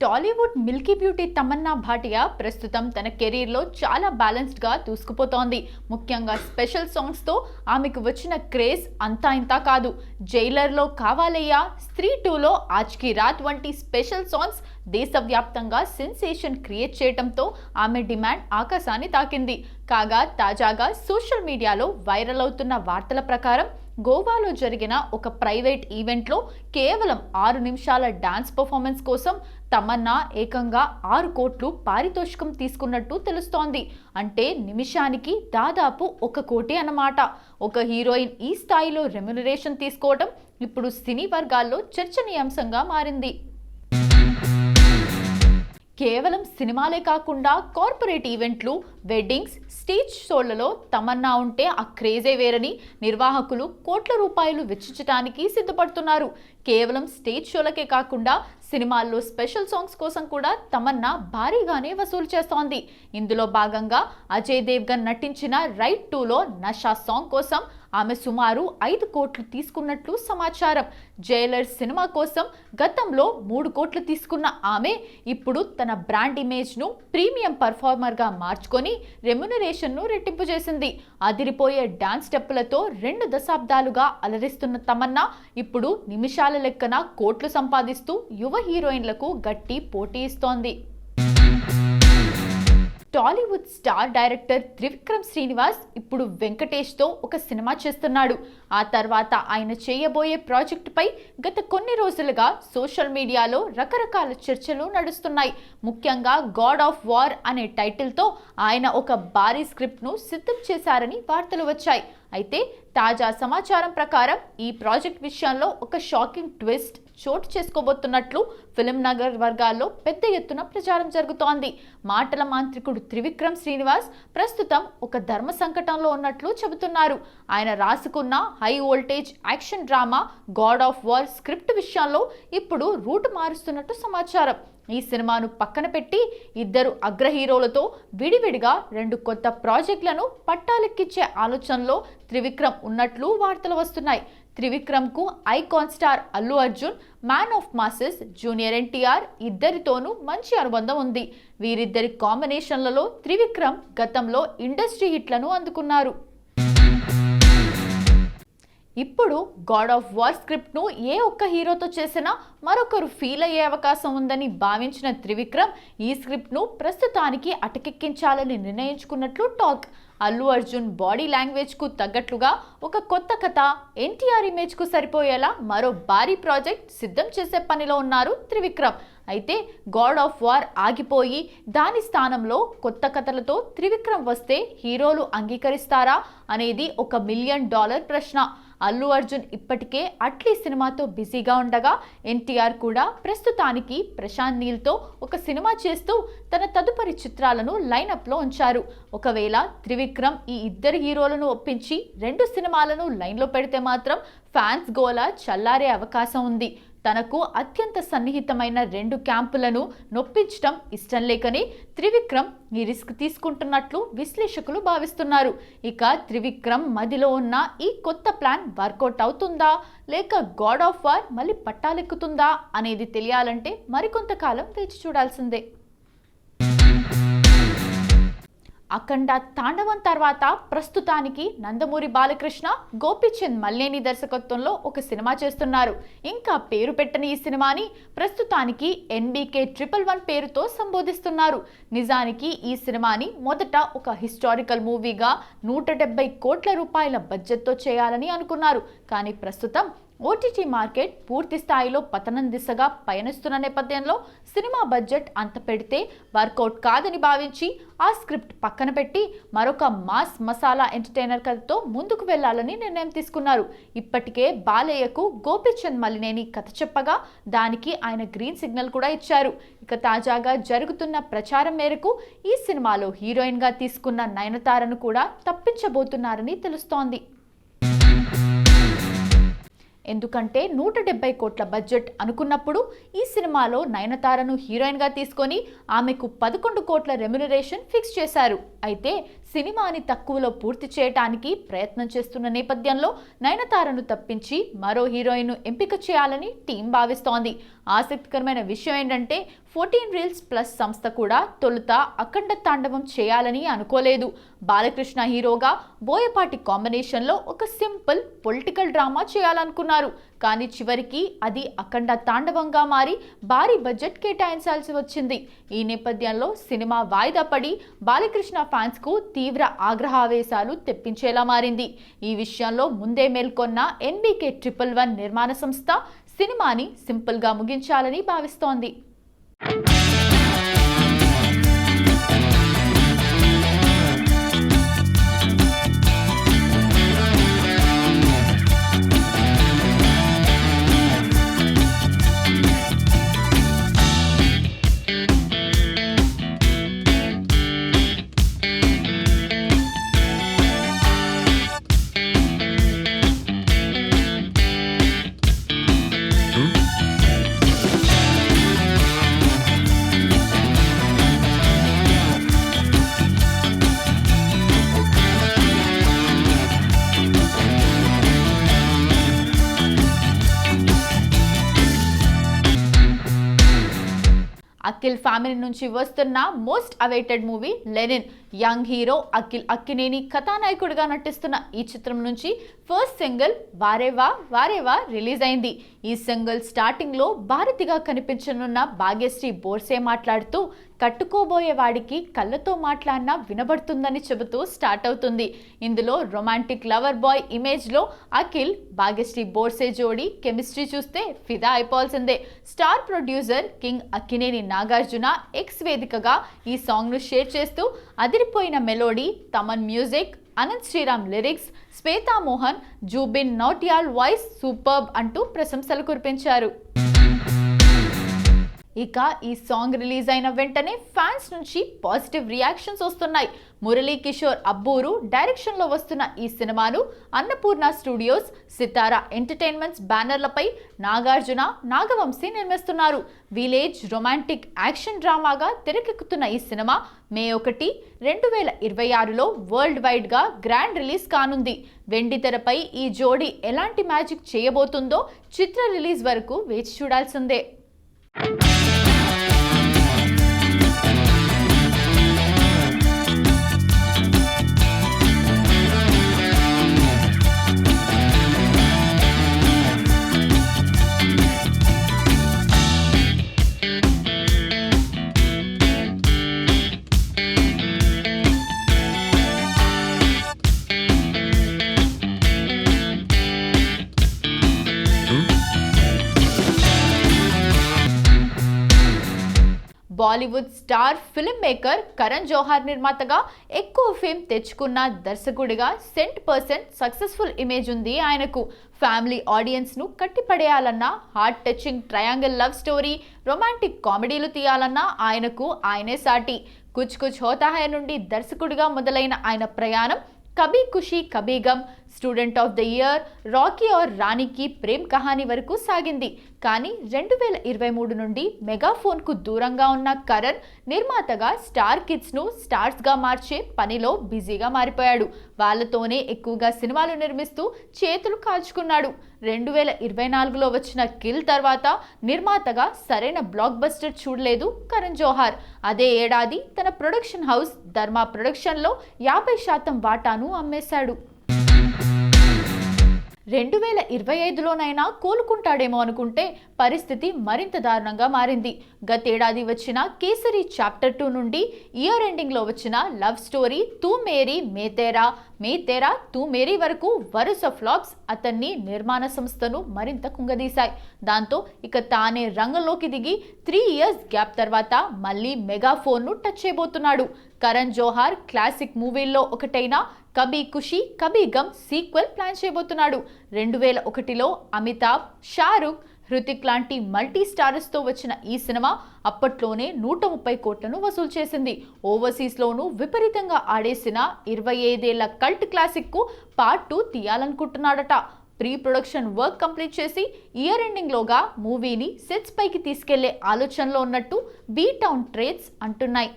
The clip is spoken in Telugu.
టాలీవుడ్ మిల్కీ బ్యూటీ తమన్నా భాటియా ప్రస్తుతం తన కెరీర్లో చాలా బ్యాలెన్స్డ్గా దూసుకుపోతోంది. ముఖ్యంగా స్పెషల్ సాంగ్స్తో ఆమెకు వచ్చిన క్రేజ్ అంతా ఇంతా కాదు. జైలర్లో కావాలయ్యా, స్త్రీ 2లో ఆజ్కి రాత్ వంటి స్పెషల్ సాంగ్స్ దేశవ్యాప్తంగా సెన్సేషన్ క్రియేట్ చేయడంతో ఆమె డిమాండ్ ఆకాశాన్ని తాకింది. కాగా తాజాగా సోషల్ మీడియాలో వైరల్ అవుతున్న వార్తల ప్రకారం గోవాలో జరిగిన ఒక ప్రైవేట్ ఈవెంట్లో కేవలం 6 నిమిషాల డాన్స్ పర్ఫార్మెన్స్ కోసం తమన్నా ఏకంగా 6 కోట్లు పారితోషికం తీసుకున్నట్టు తెలుస్తోంది. అంటే నిమిషానికి దాదాపు 1 కోటి అన్నమాట. ఒక హీరోయిన్ ఈ స్థాయిలో రెమ్యునరేషన్ తీసుకోవడం ఇప్పుడు సినీ వర్గాల్లో చర్చనీయాంశంగా మారింది. కేవలం సినిమాలే కాకుండా కార్పొరేట్ ఈవెంట్లు, వెడ్డింగ్స్, స్టేజ్ షోలలో తమన్నా ఉంటే ఆ క్రేజే వేరని నిర్వాహకులు కోట్ల రూపాయలు వెచ్చించడానికి సిద్ధపడుతున్నారు. కేవలం స్టేజ్ షోలకే కాకుండా సినిమాల్లో స్పెషల్ సాంగ్స్ కోసం కూడా తమన్నా భారీగానే వసూలు చేస్తోంది. ఇందులో భాగంగా అజయ్ దేవ్గన్ నటించిన రైడ్ 2లో నషా సాంగ్ కోసం ఆమె సుమారు 5 కోట్లు తీసుకున్నట్లు సమాచారం. జైలర్ సినిమా కోసం గతంలో 3 కోట్లు తీసుకున్న ఆమె ఇప్పుడు తన బ్రాండ్ ఇమేజ్ను ప్రీమియం పర్ఫార్మర్గా మార్చుకొని రెమ్యునరేషన్ను రెట్టింపు చేసింది. అదిరిపోయే డాన్స్ స్టెప్పులతో 2 దశాబ్దాలుగా అలరిస్తున్న తమన్నా ఇప్పుడు నిమిషాల లెక్కన కోట్లు సంపాదిస్తూ యువ హీరోయిన్లకు గట్టి పోటీ ఇస్తోంది. టాలీవుడ్ స్టార్ డైరెక్టర్ త్రివిక్రమ్ శ్రీనివాస్ ఇప్పుడు వెంకటేష్తో ఒక సినిమా చేస్తున్నాడు. ఆ తర్వాత ఆయన చేయబోయే ప్రాజెక్టుపై గత కొన్ని రోజులుగా సోషల్ మీడియాలో రకరకాల చర్చలు నడుస్తున్నాయి. ముఖ్యంగా గాడ్ ఆఫ్ వార్ అనే టైటిల్తో ఆయన ఒక భారీ స్క్రిప్ట్ను సిద్ధం చేశారని వార్తలు వచ్చాయి. అయితే తాజా సమాచారం ప్రకారం ఈ ప్రాజెక్ట్ విషయంలో ఒక షాకింగ్ ట్విస్ట్ చోటు చేసుకోబోతున్నట్లు ఫిల్మ్ నగర్ వర్గాల్లో పెద్ద ఎత్తున ప్రచారం జరుగుతోంది. మాటల మాంత్రికుడు త్రివిక్రమ్ శ్రీనివాస్ ప్రస్తుతం ఒక ధర్మ సంకటంలో ఉన్నట్లు చెబుతున్నారు. ఆయన రాసుకున్న high voltage action drama God of war script విషయంలో ఇప్పుడు రూట్ మారుస్తున్నట్టు సమాచారం. ఈ సినిమాను పక్కన పెట్టి 2 అగ్ర హీరోలతో విడివిడిగా 2 కొత్త ప్రాజెక్టులను పట్టాలెక్కించే ఆలోచనలో త్రివిక్రమ్ ఉన్నట్లు వార్తలు వస్తున్నాయి. త్రివిక్రమ్కు icon star Allu Arjun, man of masses junior NTR ఇద్దరితోనూ మంచి అనుబంధం ఉంది. వీరిద్దరి కాంబినేషన్లలో త్రివిక్రమ్ గతంలో ఇండస్ట్రీ హిట్లను అందుకున్నారు. ఇప్పుడు గాడ్ ఆఫ్ వార్ స్క్రిప్ట్ను ఏ ఒక్క హీరోతో చేసినా మరొకరు ఫీల్ అయ్యే అవకాశం ఉందని భావించిన త్రివిక్రమ్ ఈ స్క్రిప్ట్ను ప్రస్తుతానికి అటకెక్కించాలని నిర్ణయించుకున్నట్లు టాక్. అల్లు అర్జున్ బాడీ లాంగ్వేజ్కు తగ్గట్లుగా ఒక కొత్త కథ, ఎన్టీఆర్ ఇమేజ్కు సరిపోయేలా మరో భారీ ప్రాజెక్ట్ సిద్ధం చేసే పనిలో ఉన్నారు త్రివిక్రమ్. అయితే గాడ్ ఆఫ్ వార్ ఆగిపోయి దాని స్థానంలో కొత్త కథలతో త్రివిక్రమ్ వస్తే హీరోలు అంగీకరిస్తారా అనేది $1 మిలియన్ ప్రశ్న. అల్లు అర్జున్ ఇప్పటికే అట్లీ సినిమాతో బిజీగా ఉండగా ఎన్టీఆర్ కూడా ప్రస్తుతానికి ప్రశాంత్ నీల్తో ఒక సినిమా చేస్తూ తన తదుపరి చిత్రాలను లైనప్లో ఉంచారు. ఒకవేళ త్రివిక్రమ్ ఈ 2 హీరోలను ఒప్పించి 2 సినిమాలను లైన్లో పెడితే మాత్రం ఫ్యాన్స్ గోల చల్లారే అవకాశం ఉంది. తనకు అత్యంత సన్నిహితమైన 2 క్యాంపులను నొప్పించడం ఇష్టం లేకనే త్రివిక్రమ్ ఈ రిస్క్ తీసుకుంటున్నట్లు విశ్లేషకులు భావిస్తున్నారు. ఇక త్రివిక్రమ్ మదిలో ఉన్న ఈ కొత్త ప్లాన్ వర్కౌట్ అవుతుందా లేక గాడ్ ఆఫ్ వార్ మళ్ళీ పట్టాలెక్కుతుందా అనేది తెలియాలంటే మరికొంతకాలం వేచి చూడాల్సిందే. అఖండ తాండవం తర్వాత ప్రస్తుతానికి నందమూరి బాలకృష్ణ, గోపీచంద్ మల్లేని దర్శకత్వంలో ఒక సినిమా చేస్తున్నారు. ఇంకా పేరు పెట్టని ఈ సినిమాని ప్రస్తుతానికి NBK 111 పేరుతో సంబోధిస్తున్నారు. నిజానికి ఈ సినిమాని మొదట ఒక హిస్టారికల్ మూవీగా 170 కోట్ల రూపాయల బడ్జెట్తో చేయాలని అనుకున్నారు. కానీ ప్రస్తుతం OTT మార్కెట్ పూర్తి స్థాయిలో పతనం దిశగా పయనిస్తున్న నేపథ్యంలో సినిమా బడ్జెట్ అంత పెడితే వర్కౌట్ కాదని భావించి ఆ స్క్రిప్ట్ పక్కన పెట్టి మరొక మాస్ మసాలా ఎంటర్టైనర్ కథతో ముందుకు వెళ్లాలని నిర్ణయం తీసుకున్నారు. ఇప్పటికే బాలయ్యకు గోపీచంద్ మల్లినేని కథ చెప్పగా దానికి ఆయన గ్రీన్ సిగ్నల్ కూడా ఇచ్చారు. ఇక తాజాగా జరుగుతున్న ప్రచారం మేరకు ఈ సినిమాలో హీరోయిన్గా తీసుకున్న నయనతారను కూడా తప్పించబోతున్నారని తెలుస్తోంది. ఎందుకంటే 170 కోట్ల బడ్జెట్ అనుకున్నప్పుడు ఈ సినిమాలో నయనతారను హీరోయిన్గా తీసుకొని ఆమెకు 11 కోట్ల రెమ్యునరేషన్ ఫిక్స్ చేశారు. అయితే సినిమాని తక్కువలో పూర్తి చేయడానికి ప్రయత్నం చేస్తున్న నేపథ్యంలో నయనతారను తప్పించి మరో హీరోయిన్ను ఎంపిక చేయాలని టీం భావిస్తోంది. ఆసక్తికరమైన విషయం ఏంటంటే 14 Reels Plus సంస్థ కూడా తొలుత అఖండ తాండవం చేయాలని అనుకోలేదు. బాలకృష్ణ హీరోగా బోయపాటి కాంబినేషన్లో ఒక సింపుల్ పొలిటికల్ డ్రామా చేయాలనుకున్నారు. కానీ చివరికి అది అఖండ తాండవంగా మారి భారీ బడ్జెట్ కేటాయించాల్సి వచ్చింది. ఈ నేపథ్యంలో సినిమా వాయిదా పడి బాలకృష్ణ ఫ్యాన్స్కు తీవ్ర ఆగ్రహావేశాలు తెప్పించేలా మారింది. ఈ విషయంలో ముందే మేల్కొన్న NBK 111 నిర్మాణ సంస్థ సినిమాని సింపుల్గా ముగించాలని భావిస్తోంది. అఖిల్ ఫ్యామిలీ నుంచి వస్తున్న most awaited movie Lenin. Young hero Akhil Akkineni కథానాయకుడిగా నటిస్తున్న ఈ చిత్రం నుంచి first single Vareva Vareva release అయింది. ఈ సింగిల్ స్టార్టింగ్లో భారతిగా కనిపించనున్న భాగ్యశ్రీ బోర్సే మాట్లాడుతూ కట్టుకోబోయే వాడికి కళ్ళతో మాట్లాడినా వినబడుతుందని చెబుతూ స్టార్ట్ అవుతుంది. ఇందులో రొమాంటిక్ లవర్ బాయ్ ఇమేజ్లో అఖిల్ భాగ్యశ్రీ బోర్సే జోడీ కెమిస్ట్రీ చూస్తే ఫిదా అయిపోవాల్సిందే. Star producer king Akkineni Nagarjuna X వేదికగా ఈ సాంగ్ను షేర్ చేస్తూ అదిరిపోయిన melody, Thaman music, Ananth Sriram lyrics, Shweta Mohan, Jubin Nautiyal voice superb అంటూ ప్రశంసలు కురిపించారు. ఇక ఈ సాంగ్ రిలీజ్ అయిన వెంటనే ఫ్యాన్స్ నుంచి పాజిటివ్ రియాక్షన్స్ వస్తున్నాయి. మురళీ కిషోర్ అబ్బూరు డైరెక్షన్లో వస్తున్న ఈ సినిమాను అన్నపూర్ణ స్టూడియోస్, సితారా ఎంటర్టైన్మెంట్స్ బ్యానర్లపై నాగార్జున, నాగవంశీ నిర్మిస్తున్నారు. విలేజ్ రొమాంటిక్ యాక్షన్ డ్రామాగా తెరకెక్కుతున్న ఈ సినిమా మే 1, 2026లో వరల్డ్ వైడ్గా గ్రాండ్ రిలీజ్ కానుంది. వెండితెరపై ఈ జోడీ ఎలాంటి మ్యాజిక్ చేయబోతుందో చిత్ర రిలీజ్ వరకు వేచి చూడాల్సిందే. Bollywood star film maker Karan Johar నిర్మాతగా ఎక్కువ ఫేమ్ తెచ్చుకున్న దర్శకుడిగా 100% సక్సెస్ఫుల్ ఇమేజ్ ఉంది ఆయనకు. ఫ్యామిలీ ఆడియన్స్ను కట్టిపడేయాలన్నా, heart touching triangle love story, romantic కామెడీలు తీయాలన్నా ఆయనే సాటి. కుచ్ కుచ్ హోతా హై నుండి దర్శకుడిగా మొదలైన ఆయన ప్రయాణం Kabhi Khushi Kabhi Gham, student of the year, Rocky Aur రాణీకి ప్రేమ్ కహానీ వరకు సాగింది. కానీ 2023 నుండి మెగాఫోన్కు దూరంగా ఉన్న కరణ్ నిర్మాతగా స్టార్ కిడ్స్ను స్టార్స్గా మార్చే పనిలో బిజీగా మారిపోయాడు. వాళ్ళతోనే ఎక్కువగా సినిమాలు నిర్మిస్తూ చేతులు కాల్చుకున్నాడు. 2024లో వచ్చిన కిల్ తర్వాత నిర్మాతగా సరైన బ్లాక్ బస్టర్ చూడలేదు కరణ్ జోహార్. అదే ఏడాది తన ప్రొడక్షన్ హౌస్ ధర్మా ప్రొడక్షన్లో 50% వాటాను అమ్మేశాడు. 2025లోనైనా కోలుకుంటాడేమో అనుకుంటే పరిస్థితి మరింత దారుణంగా మారింది. గతేడాది వచ్చిన కేసరి చాప్టర్ 2 నుండి ఇయర్ ఎండింగ్లో వచ్చిన లవ్ స్టోరీ తూ మేరీ మే తేరా తూ మేరీ వరకు వరుస ఫ్లాప్స్ అతన్ని, నిర్మాణ సంస్థను మరింత కుంగదీశాయి. దాంతో ఇక తానే రంగంలోకి దిగి 3 ఇయర్స్ గ్యాప్ తర్వాత మళ్ళీ మెగాఫోన్ను టచ్ చేయబోతున్నాడు. కరణ్ జోహార్ క్లాసిక్ మూవీల్లో ఒకటైన Kabhi Khushi Kabhi gum sequel plan చేయబోతున్నాడు. 2001లో అమితాబ్, షారుఖ్, హృతిక్ లాంటి మల్టీ స్టారర్స్తో వచ్చిన ఈ సినిమా అప్పట్లోనే 130 కోట్లను వసూలు చేసింది. ఓవర్సీస్లోనూ విపరీతంగా ఆడేసిన 25 ఏళ్ల కల్ట్ క్లాసిక్కు పార్ట్ 2 తీయాలనుకుంటున్నాడట. ప్రీ ప్రొడక్షన్ వర్క్ కంప్లీట్ చేసి ఇయర్ ఎండింగ్లోగా మూవీని సెట్స్ పైకి తీసుకెళ్లే ఆలోచనలో ఉన్నట్టు బీ టౌన్ ట్రేడ్స్ అంటున్నాయి.